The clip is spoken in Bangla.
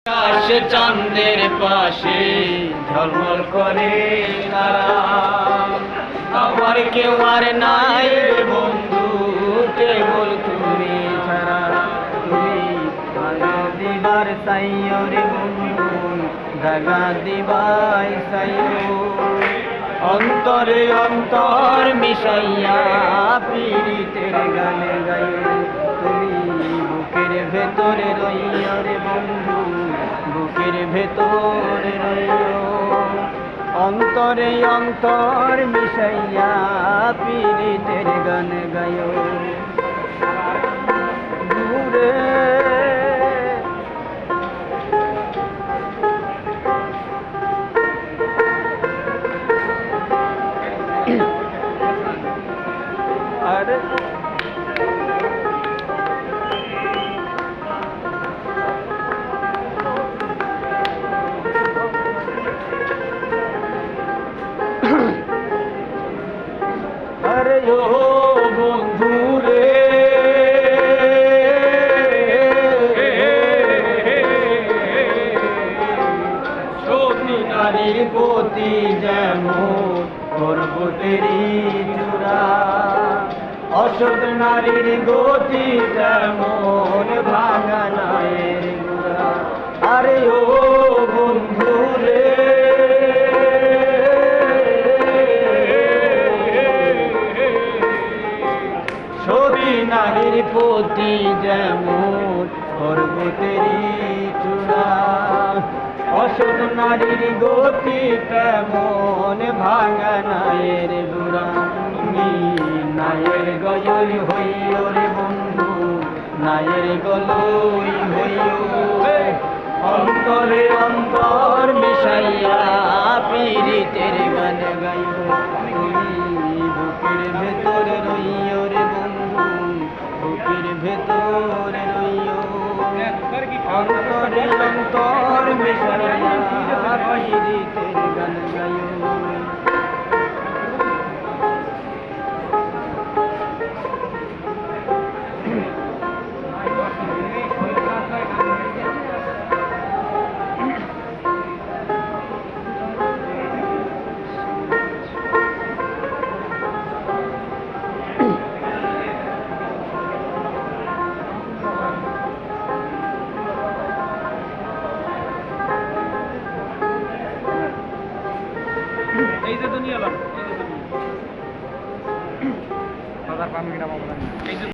আকাশ চাঁদের পাশে ঝলমল করে তারা, আমার কেউ আর নাই রে বন্ধু, কেবল তুমি ছাড়া। তুমি ভাঙা দিবার সাইও রে বন্ধু, জাগা দিবাই সাইও, অন্তরে অন্তর মিশাইয়া পীড়িতের গানে গাইও। তুমি বুকের ভেতরে রইও রে বন্ধু, বুকের ভেতরে রইও, অন্তরে অন্তর মিশাইয়া পীড়িতের গান গাইও। দূরে আরে আরে ও বন্ধু রে, সতী নারীর প্রতি যেমন পর্বতেরই চূড়া, অসৎ নারীর গতি তেমন ভাঙা নায়ের গুড়া। আরে ও বন্ধু রে, সতী নারীর প্রতি যেমন পর্বতেরই চূড়া, অসৎ নারীর গতি তেমন ভাঙা নায়ের গুড়া। তুমি নায়ের গজল হইও রে বন্ধু, নায়ের গলই হইও, অন্তরে অন্তর মিশাইয়া পীড়িতের গান গাইও। তুমি বুকের ভেতরে রইও রে বন্ধু, বুকের ভেতরে রইও, অন্তরে অন্তর মিশাইয়া পীড়িতের গান গাইও। এই যে দুনিয়া এই যে দুনিয়া বাজার পান কিনা বাবা এই যে